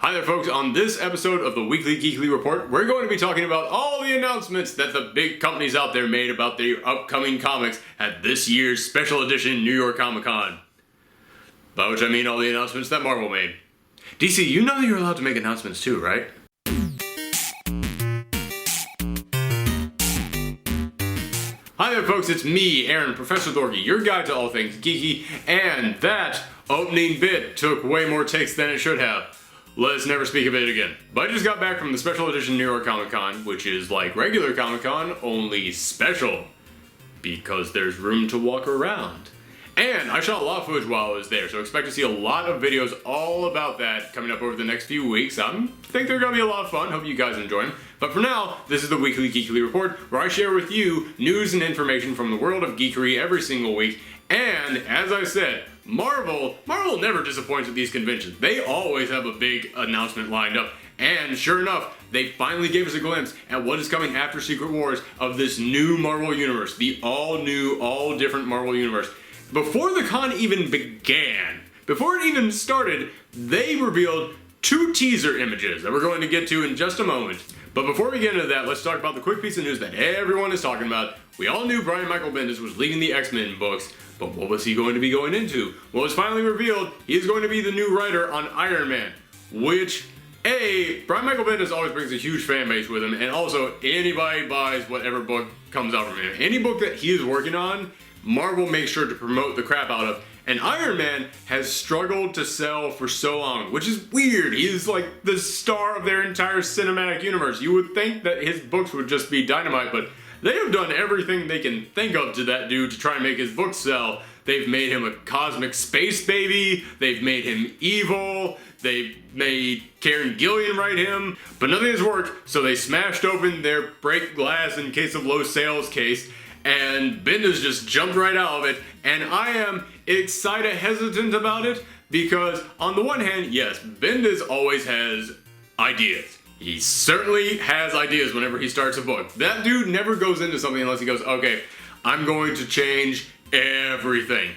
Hi there folks, on this episode of the Weekly Geekly Report, we're going to be talking about all the announcements that the big companies out there made about their upcoming comics at this year's special edition New York Comic Con. By which I mean all the announcements that Marvel made. DC, you know that you're allowed to make announcements too, right? Hi there folks, it's me, Aaron, Professor Dorky, your guide to all things geeky, and that opening bit took way more takes than it should have. Let's never speak of it again. But I just got back from the special edition New York Comic Con, which is like regular Comic Con, only special. Because there's room to walk around. And I shot a lot of footage while I was there, so expect to see a lot of videos all about that coming up over the next few weeks. I think they're going to be a lot of fun. Hope you guys enjoy them. But for now, this is the Weekly Geekly Report, where I share with you news and information from the world of geekery every single week. And, as I said, Marvel never disappoints at these conventions. They always have a big announcement lined up. And sure enough, they finally gave us a glimpse at what is coming after Secret Wars of this new Marvel Universe. The all-new, all-different Marvel Universe. Before the con even began, before it even started, they revealed 2 teaser images that we're going to get to in just a moment. But before we get into that, let's talk about the quick piece of news that everyone is talking about. We all knew Brian Michael Bendis was leading the X-Men books, but what was he going to be going into? Well, it's finally revealed he is going to be the new writer on Iron Man, which, Brian Michael Bendis always brings a huge fan base with him, and also anybody buys whatever book comes out from him. Any book that he is working on, Marvel makes sure to promote the crap out of. And Iron Man has struggled to sell for so long, which is weird. He's like the star of their entire cinematic universe. You would think that his books would just be dynamite, but they have done everything they can think of to that dude to try and make his books sell. They've made him a cosmic space baby. They've made him evil. They've made Karen Gillian write him. But nothing has worked, so they smashed open their break glass in case of low sales case. And Bendis just jumped right out of it. And I am excited, hesitant about it. Because on the one hand, yes, Bendis always has ideas. He certainly has ideas whenever he starts a book. That dude never goes into something unless he goes, okay, I'm going to change everything.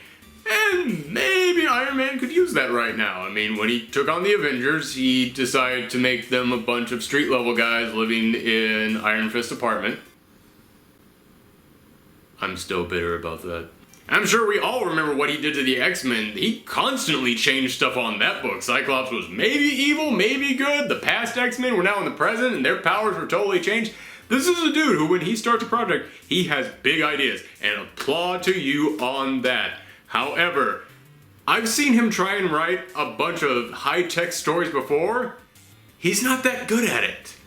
And maybe Iron Man could use that right now. I mean, when he took on the Avengers, he decided to make them a bunch of street-level guys living in Iron Fist's apartment. I'm still bitter about that. I'm sure we all remember what he did to the X-Men. He constantly changed stuff on that book. Cyclops was maybe evil, maybe good. The past X-Men were now in the present and their powers were totally changed. This is a dude who, when he starts a project, he has big ideas. And applaud to you on that. However, I've seen him try and write a bunch of high-tech stories before. He's not that good at it.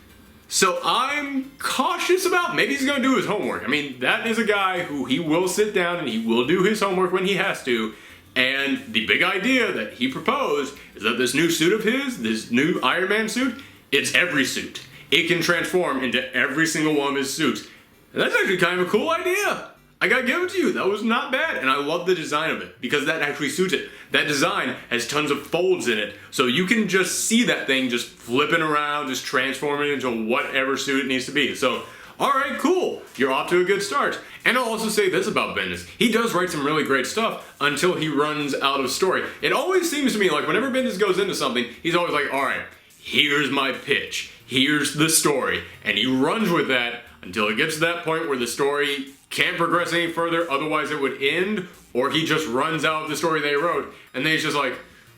So I'm cautious about, maybe he's going to do his homework. I mean, that is a guy who he will sit down and he will do his homework when he has to. And the big idea that he proposed is that this new suit of his, this new Iron Man suit, it's every suit. It can transform into every single one of his suits. And that's actually kind of a cool idea. I gotta give it to you, that was not bad, and I love the design of it, because that actually suits it. That design has tons of folds in it, so you can just see that thing just flipping around, just transforming into whatever suit it needs to be. So, alright, cool, you're off to a good start. And I'll also say this about Bendis, he does write some really great stuff until he runs out of story. It always seems to me like whenever Bendis goes into something, he's always like, alright, here's my pitch, here's the story, and he runs with that until it gets to that point where the story can't progress any further, otherwise it would end, or he just runs out of the story they wrote, and then he's just like,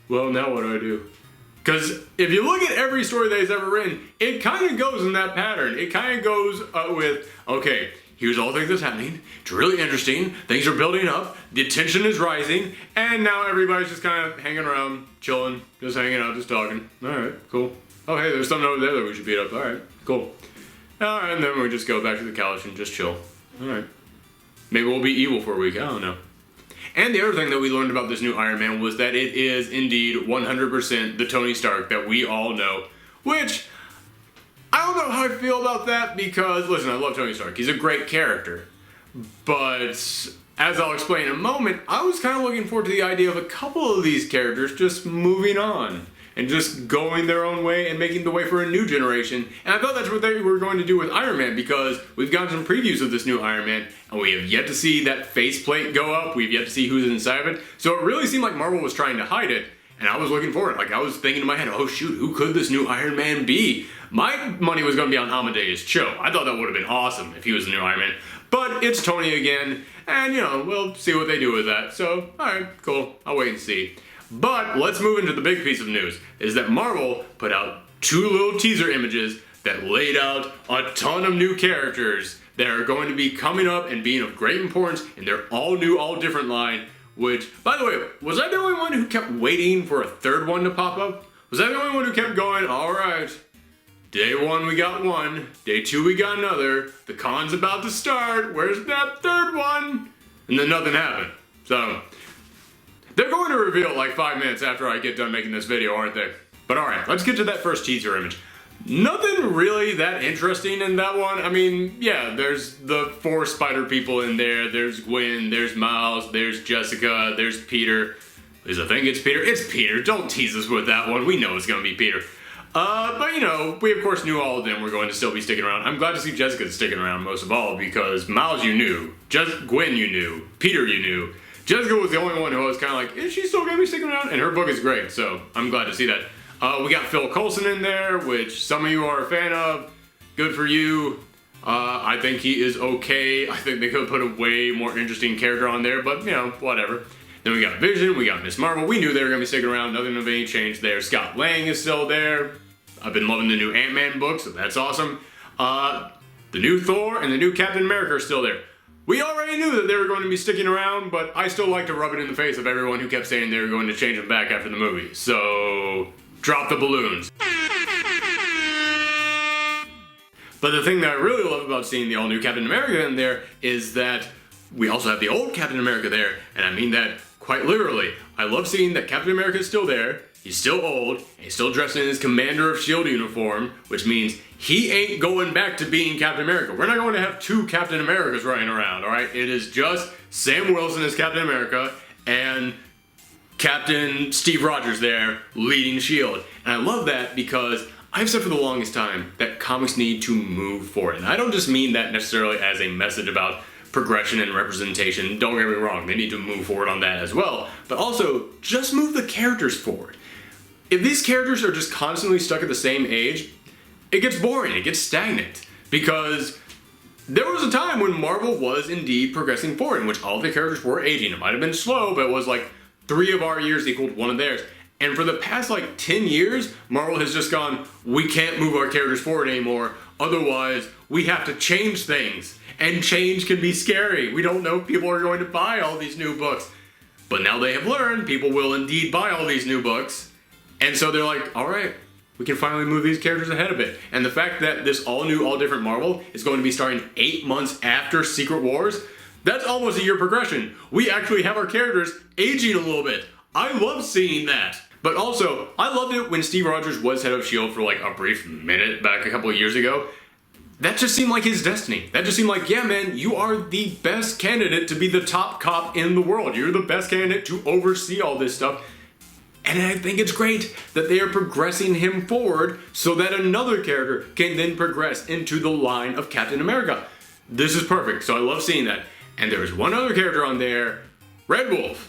well, now what do I do? Because if you look at every story that he's ever written, it kind of goes in that pattern. It kind of goes with, okay, here's all the things that's happening, it's really interesting, things are building up, the tension is rising, and now everybody's just kind of hanging around, chilling, just hanging out, just talking. Alright, cool. Oh, hey, there's something over there that we should beat up. Alright, cool. Alright, and then we just go back to the couch and just chill. Alright. Maybe we'll be evil for a week, I don't know. And the other thing that we learned about this new Iron Man was that it is indeed 100% the Tony Stark that we all know. Which, I don't know how I feel about that because, listen, I love Tony Stark. He's a great character. But, as I'll explain in a moment, I was kind of looking forward to the idea of a couple of these characters just moving on. And just going their own way and making the way for a new generation. And I thought that's what they were going to do with Iron Man, because we've gotten some previews of this new Iron Man, and we have yet to see that faceplate go up, we've yet to see who's inside of it. So it really seemed like Marvel was trying to hide it. and I was looking for it. Like, I was thinking in my head, oh shoot, who could this new Iron Man be? My money was going to be on Amadeus Cho. I thought that would have been awesome if he was the new Iron Man. But it's Tony again, and you know, we'll see what they do with that. So, alright, cool. I'll wait and see. But let's move into the big piece of news, is that Marvel put out 2 little teaser images that laid out a ton of new characters that are going to be coming up and being of great importance in their all new, all different line. Which, by the way, was I the only one who kept waiting for a third one to pop up? Was I the only one who kept going, alright, day 1 we got one, day 2 we got another, the con's about to start, where's that third one? And then nothing happened. So, they're going to reveal it like 5 minutes after I get done making this video, aren't they? But alright, let's get to that first teaser image. Nothing really that interesting in that one. I mean, yeah, there's the 4 spider people in there. There's Gwen, there's Miles, there's Jessica, there's Peter. At least I think it's Peter. It's Peter. Don't tease us with that one. We know it's going to be Peter. But you know, we of course knew all of them were going to still be sticking around. I'm glad to see Jessica sticking around most of all, because Miles you knew, Gwen you knew, Peter you knew. Jessica was the only one who I was kind of like, is she still going to be sticking around? And her book is great, so I'm glad to see that. We got Phil Coulson in there, which some of you are a fan of. Good for you. I think he is okay. I think they could put a way more interesting character on there, but you know, whatever. Then we got Vision, we got Miss Marvel. We knew they were going to be sticking around. Nothing of any change there. Scott Lang is still there. I've been loving the new Ant-Man book, so that's awesome. The new Thor and the new Captain America are still there. We already knew that they were going to be sticking around, but I still like to rub it in the face of everyone who kept saying they were going to change them back after the movie. So, drop the balloons. But the thing that I really love about seeing the all-new Captain America in there is that we also have the old Captain America there, and I mean that quite literally. I love seeing that Captain America is still there, he's still old, and he's still dressed in his Commander of S.H.I.E.L.D. uniform, which means he ain't going back to being Captain America. We're not going to have 2 Captain Americas running around, alright? It is just Sam Wilson as Captain America, and Captain Steve Rogers there leading S.H.I.E.L.D. And I love that because I've said for the longest time that comics need to move forward. And I don't just mean that necessarily as a message about progression and representation. Don't get me wrong, they need to move forward on that as well. But also, just move the characters forward. If these characters are just constantly stuck at the same age, it gets boring, it gets stagnant. Because there was a time when Marvel was indeed progressing forward, in which all the characters were aging. It might have been slow, but it was like 3 of our years equaled 1 of theirs. And for the past like 10 years, Marvel has just gone, we can't move our characters forward anymore, otherwise we have to change things. And change can be scary. We don't know if people are going to buy all these new books. But now they have learned people will indeed buy all these new books. And so they're like, alright, we can finally move these characters ahead a bit. And the fact that this all new, all different Marvel is going to be starting 8 months after Secret Wars, that's almost a year progression. We actually have our characters aging a little bit. I love seeing that. But also, I loved it when Steve Rogers was head of S.H.I.E.L.D. for like a brief minute back a couple of years ago. That just seemed like his destiny. That just seemed like, yeah man, you are the best candidate to be the top cop in the world. You're the best candidate to oversee all this stuff. And I think it's great that they are progressing him forward so that another character can then progress into the line of Captain America. This is perfect, so I love seeing that. And there's one other character on there, Red Wolf.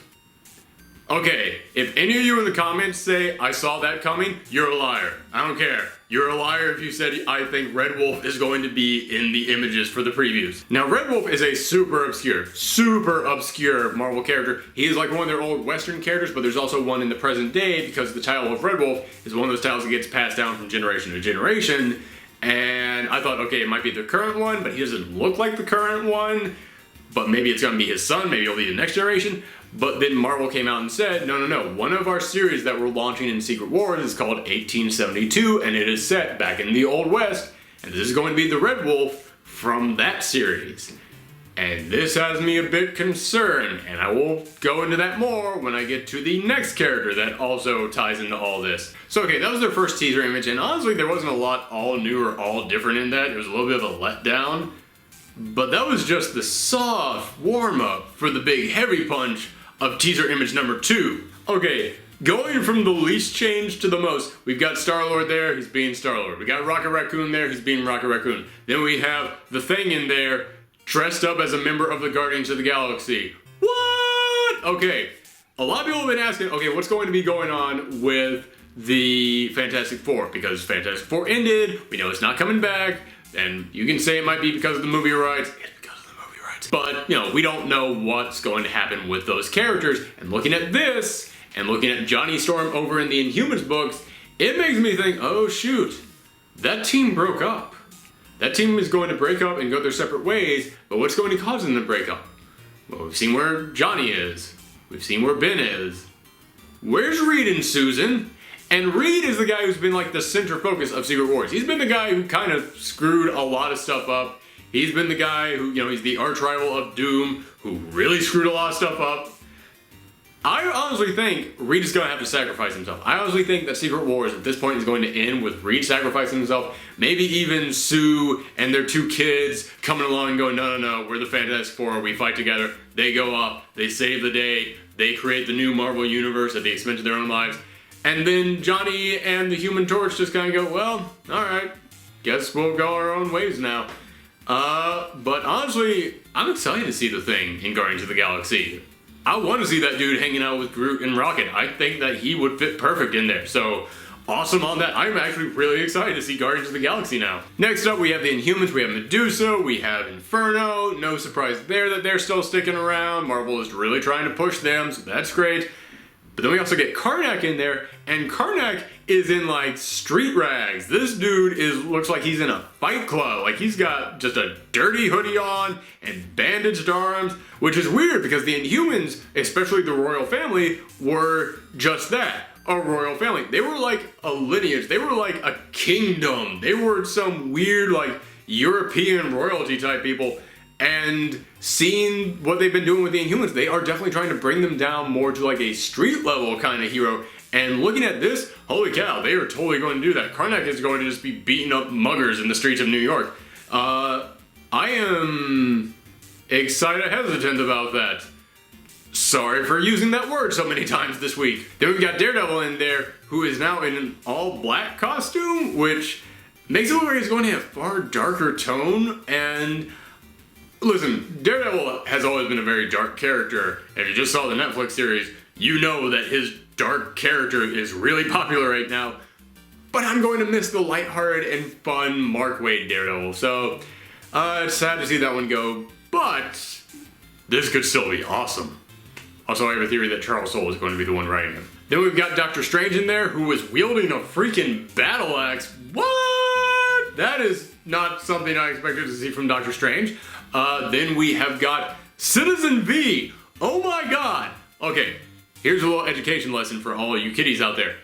Okay, if any of you in the comments say, I saw that coming, you're a liar. I don't care. You're a liar if you said, I think Red Wolf is going to be in the images for the previews. Now, Red Wolf is a super obscure Marvel character. He is like one of their old Western characters, but there's also one in the present day because the title of Red Wolf is one of those titles that gets passed down from generation to generation. And I thought, okay, it might be the current one, but he doesn't look like the current one. But maybe it's going to be his son, maybe it'll be the next generation. But then Marvel came out and said, no, one of our series that we're launching in Secret Wars is called 1872, and it is set back in the Old West, and this is going to be the Red Wolf from that series. And this has me a bit concerned, and I will go into that more when I get to the next character that also ties into all this. So okay, that was their first teaser image, and honestly there wasn't a lot all new or all different in that. It was a little bit of a letdown. But that was just the soft warm-up for the big heavy punch of teaser image number 2. Okay, going from the least change to the most, we've got Star-Lord there, he's being Star-Lord. We got Rocket Raccoon there, he's being Rocket Raccoon. Then we have the Thing in there, dressed up as a member of the Guardians of the Galaxy. What? Okay, a lot of people have been asking, okay, what's going to be going on with the Fantastic Four? Because Fantastic Four ended, we know it's not coming back, and you can say it might be because of the movie rights. It's because of the movie rights. But, you know, we don't know what's going to happen with those characters. And looking at this, and looking at Johnny Storm over in the Inhumans books, it makes me think, oh shoot, that team broke up. That team is going to break up and go their separate ways, but what's going to cause them to break up? Well, we've seen where Johnny is. We've seen where Ben is. Where's Reed and Susan? And Reed is the guy who's been like the center focus of Secret Wars. He's been the guy who kind of screwed a lot of stuff up. He's been the guy who, you know, he's the arch rival of Doom, who really screwed a lot of stuff up. I honestly think Reed is going to have to sacrifice himself. I honestly think that Secret Wars at this point is going to end with Reed sacrificing himself. Maybe even Sue and their 2 kids coming along and going, no, we're the Fantastic Four, we fight together. They go up, they save the day, they create the new Marvel Universe at the expense of their own lives. And then Johnny and the Human Torch just kind of go, well, alright, guess we'll go our own ways now. But honestly, I'm excited to see the Thing in Guardians of the Galaxy. I want to see that dude hanging out with Groot and Rocket. I think that he would fit perfect in there. So, awesome on that. I'm actually really excited to see Guardians of the Galaxy now. Next up, we have the Inhumans. We have Medusa. We have Inferno. No surprise there that they're still sticking around. Marvel is really trying to push them, so that's great. But then we also get Karnak in there, and Karnak is in like street rags. This dude looks like he's in a fight club. Like he's got just a dirty hoodie on and bandaged arms, which is weird because the Inhumans, especially the royal family, were just that, a royal family. They were like a lineage. They were like a kingdom. They were some weird like European royalty type people. And seeing what they've been doing with the Inhumans, they are definitely trying to bring them down more to like a street level kind of hero. And looking at this, holy cow, they are totally going to do that. Karnak is going to just be beating up muggers in the streets of New York. I am excited, hesitant about that. Sorry for using that word so many times this week. Then we've got Daredevil in there, who is now in an all-black costume, which makes it look like he's going to have far darker tone. And listen, Daredevil has always been a very dark character. If you just saw the Netflix series, you know that his dark character is really popular right now. But I'm going to miss the lighthearted and fun Mark Waid Daredevil. So, it's sad to see that one go, but this could still be awesome. Also, I have a theory that Charles Soule is going to be the one writing him. Then we've got Doctor Strange in there, who is wielding a freaking battle axe. What? That is not something I expected to see from Doctor Strange. Then we have got Citizen V. Oh my god. Okay, here's a little education lesson for all you kiddies out there.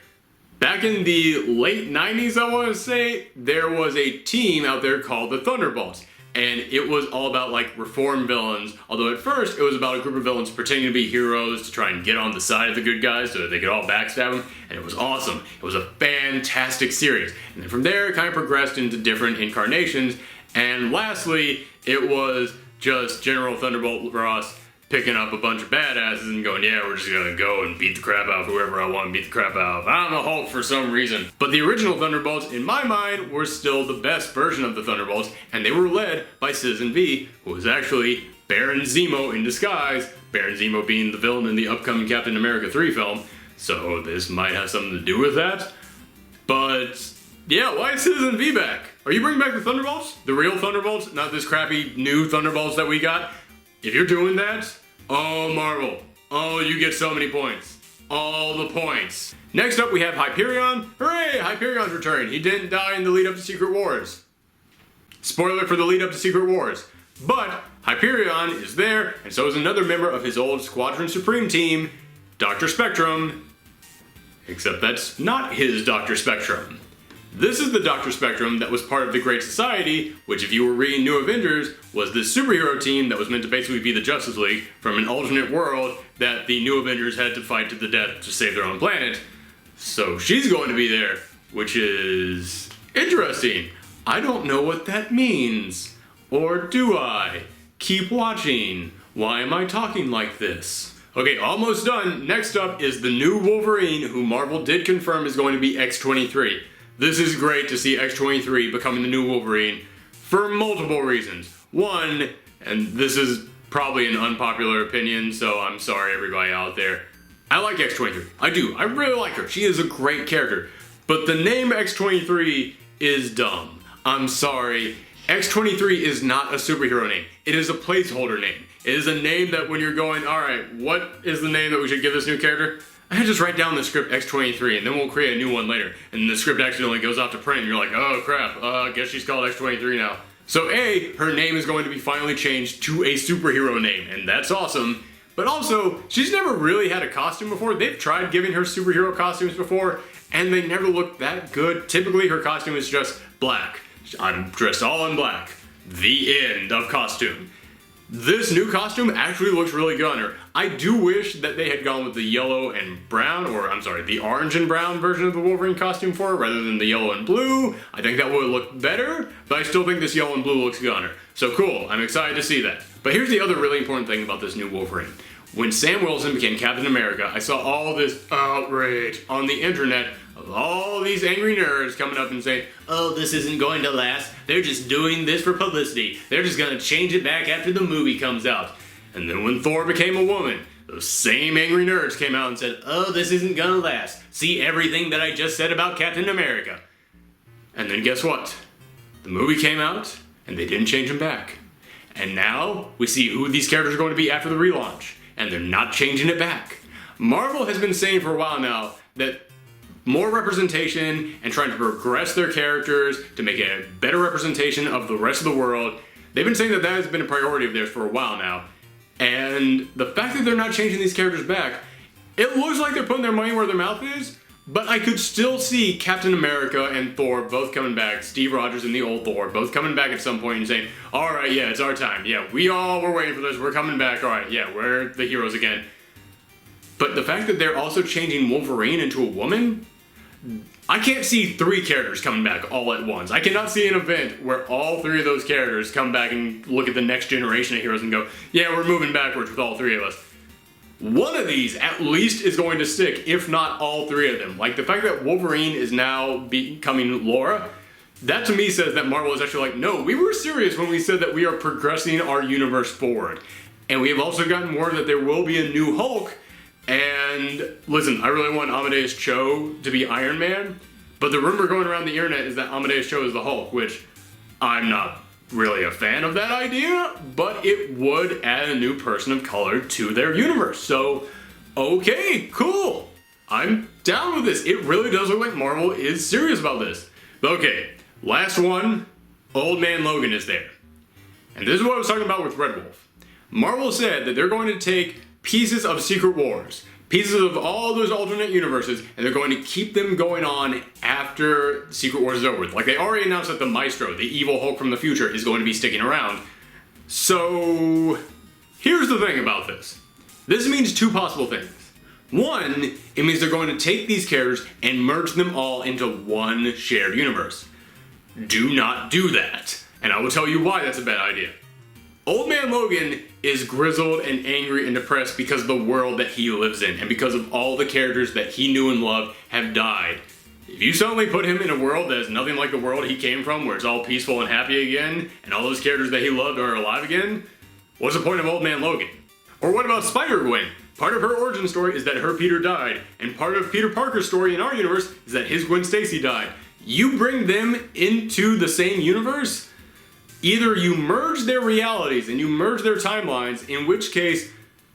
Back in the late 90s, I want to say, there was a team out there called the Thunderbolts. And it was all about like reform villains, although at first it was about a group of villains pretending to be heroes to try and get on the side of the good guys so that they could all backstab them, and it was awesome. It was a fantastic series. And then from there it kind of progressed into different incarnations, and lastly it was just General Thunderbolt Ross picking up a bunch of badasses and going, yeah, we're just gonna go and beat the crap out of whoever I want to beat the crap out of. I'm a Hulk for some reason. But the original Thunderbolts, in my mind, were still the best version of the Thunderbolts, and they were led by Citizen V, who was actually Baron Zemo in disguise, Baron Zemo being the villain in the upcoming Captain America 3 film, so this might have something to do with that. But yeah, why is Citizen V back? Are you bringing back the Thunderbolts? The real Thunderbolts? Not this crappy new Thunderbolts that we got? If you're doing that, oh Marvel, oh you get so many points. All the points. Next up we have Hyperion. Hooray, Hyperion's return. He didn't die in the lead up to Secret Wars. Spoiler for the lead up to Secret Wars. But Hyperion is there, and so is another member of his old Squadron Supreme team, Dr. Spectrum. Except that's not his Dr. Spectrum. This is the Dr. Spectrum that was part of the Great Society, which if you were reading New Avengers, was this superhero team that was meant to basically be the Justice League from an alternate world that the New Avengers had to fight to the death to save their own planet. So she's going to be there, which is interesting. I don't know what that means. Or do I? Keep watching. Why am I talking like this? Okay, almost done. Next up is the new Wolverine, who Marvel did confirm is going to be X-23. This is great to see X-23 becoming the new Wolverine for multiple reasons. One, and this is probably an unpopular opinion, so I'm sorry everybody out there, I like X-23. I do. I really like her. She is a great character. But the name X-23 is dumb. I'm sorry. X-23 is not a superhero name. It is a placeholder name. It is a name that when you're going, alright, what is the name that we should give this new character? I just write down the script X-23 and then we'll create a new one later. And the script accidentally goes out to print and you're like, oh crap, I guess she's called X-23 now. So A, her name is going to be finally changed to a superhero name, and that's awesome. But also, she's never really had a costume before. They've tried giving her superhero costumes before, and they never look that good. Typically, her costume is just black. I'm dressed all in black. The end of costume. This new costume actually looks really good on her. I do wish that they had gone with the yellow and brown, or I'm sorry, the orange and brown version of the Wolverine costume for her, rather than the yellow and blue. I think that would look better, but I still think this yellow and blue looks good on her. So cool, I'm excited to see that. But here's the other really important thing about this new Wolverine. When Sam Wilson became Captain America, I saw all this outrage on the internet of all these angry nerds coming up and saying, oh, this isn't going to last. They're just doing this for publicity. They're just going to change it back after the movie comes out. And then when Thor became a woman, those same angry nerds came out and said, oh, this isn't going to last. See everything that I just said about Captain America. And then guess what? The movie came out, and they didn't change them back. And now we see who these characters are going to be after the relaunch. And they're not changing it back. Marvel has been saying for a while now that more representation and trying to progress their characters to make a better representation of the rest of the world. They've been saying that that has been a priority of theirs for a while now. And the fact that they're not changing these characters back, it looks like they're putting their money where their mouth is, but I could still see Captain America and Thor both coming back, Steve Rogers and the old Thor both coming back at some point and saying, alright, yeah, it's our time. Yeah, we all were waiting for this, we're coming back, alright, yeah, we're the heroes again. But the fact that they're also changing Wolverine into a woman, I can't see 3 characters coming back all at once. I cannot see an event where all 3 of those characters come back and look at the next generation of heroes and go, yeah, we're moving backwards with all 3 of us. One of these at least is going to stick, if not all 3 of them. Like the fact that Wolverine is now becoming Laura, that to me says that Marvel is actually like, no, we were serious when we said that we are progressing our universe forward. And we have also gotten word that there will be a new Hulk. And listen, I really want Amadeus Cho to be Iron Man, but the rumor going around the internet is that Amadeus Cho is the Hulk, which I'm not really a fan of that idea, but it would add a new person of color to their universe. So, okay, cool. I'm down with this. It really does look like Marvel is serious about this. But okay, last one, Old Man Logan is there. And this is what I was talking about with Red Wolf. Marvel said that they're going to take pieces of Secret Wars, pieces of all those alternate universes, and they're going to keep them going on after Secret Wars is over. Like they already announced that the Maestro, the evil Hulk from the future, is going to be sticking around. So here's the thing about this. This means 2 possible things. One, it means they're going to take these characters and merge them all into one shared universe. Do not do that. And I will tell you why that's a bad idea. Old Man Logan is grizzled and angry and depressed because of the world that he lives in and because of all the characters that he knew and loved have died. If you suddenly put him in a world that is nothing like the world he came from, where it's all peaceful and happy again, and all those characters that he loved are alive again, what's the point of Old Man Logan? Or what about Spider-Gwen? Part of her origin story is that her Peter died, and part of Peter Parker's story in our universe is that his Gwen Stacy died. You bring them into the same universe? Either you merge their realities and you merge their timelines, in which case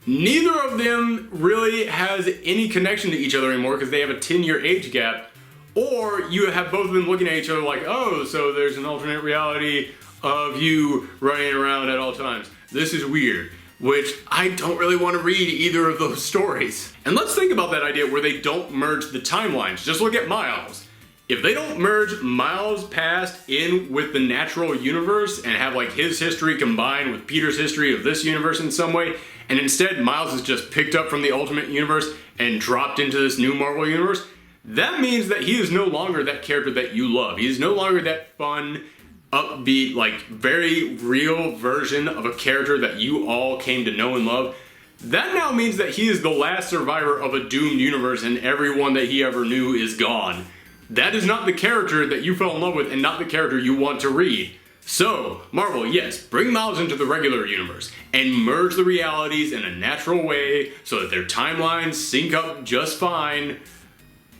neither of them really has any connection to each other anymore because they have a 10-year age gap, or you have both of them looking at each other like, oh, so there's an alternate reality of you running around at all times. This is weird, which I don't really want to read either of those stories. And let's think about that idea where they don't merge the timelines. Just look at Miles. If they don't merge Miles' past in with the natural universe and have like his history combined with Peter's history of this universe in some way, and instead Miles is just picked up from the Ultimate Universe and dropped into this new Marvel Universe, that means that he is no longer that character that you love. He is no longer that fun, upbeat, like very real version of a character that you all came to know and love. That now means that he is the last survivor of a doomed universe and everyone that he ever knew is gone. That is not the character that you fell in love with and not the character you want to read. So, Marvel, yes, bring Miles into the regular universe and merge the realities in a natural way so that their timelines sync up just fine.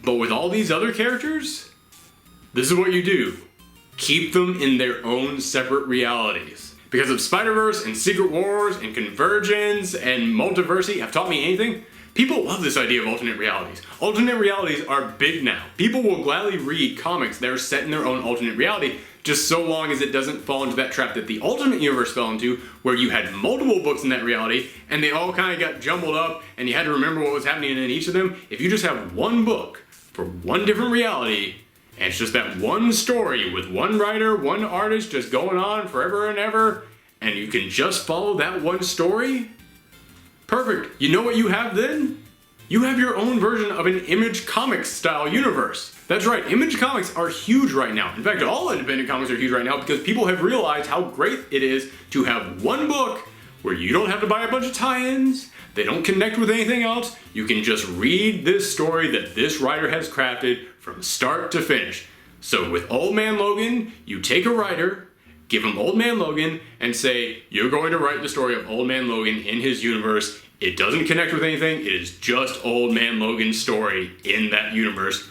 But with all these other characters, this is what you do. Keep them in their own separate realities. Because if Spider-Verse and Secret Wars and Convergence and Multiversity have taught me anything, people love this idea of alternate realities. Alternate realities are big now. People will gladly read comics that are set in their own alternate reality, just so long as it doesn't fall into that trap that the alternate universe fell into, where you had multiple books in that reality, and they all kind of got jumbled up, and you had to remember what was happening in each of them. If you just have one book for one different reality, and it's just that one story with one writer, one artist just going on forever and ever, and you can just follow that one story, perfect. You know what you have then? You have your own version of an Image Comics style universe. That's right, Image Comics are huge right now. In fact, all independent comics are huge right now because people have realized how great it is to have one book where you don't have to buy a bunch of tie-ins, they don't connect with anything else, you can just read this story that this writer has crafted from start to finish. So with Old Man Logan, you take a writer, give him Old Man Logan, and say, you're going to write the story of Old Man Logan in his universe. It doesn't connect with anything, it is just Old Man Logan's story in that universe.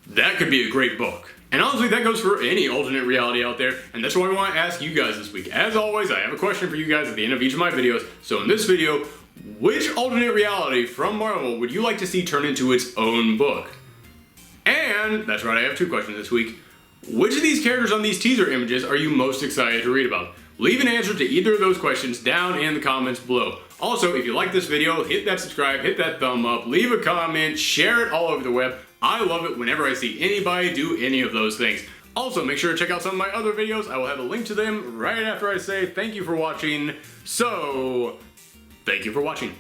That could be a great book. And honestly, that goes for any alternate reality out there, and that's what I want to ask you guys this week. As always, I have a question for you guys at the end of each of my videos. So in this video, which alternate reality from Marvel would you like to see turn into its own book? And, that's right, I have two questions this week. Which of these characters on these teaser images are you most excited to read about? Leave an answer to either of those questions down in the comments below. Also, if you like this video, hit that subscribe, hit that thumb up, leave a comment, share it all over the web. I love it whenever I see anybody do any of those things. Also, make sure to check out some of my other videos. I will have a link to them right after I say thank you for watching. So, thank you for watching.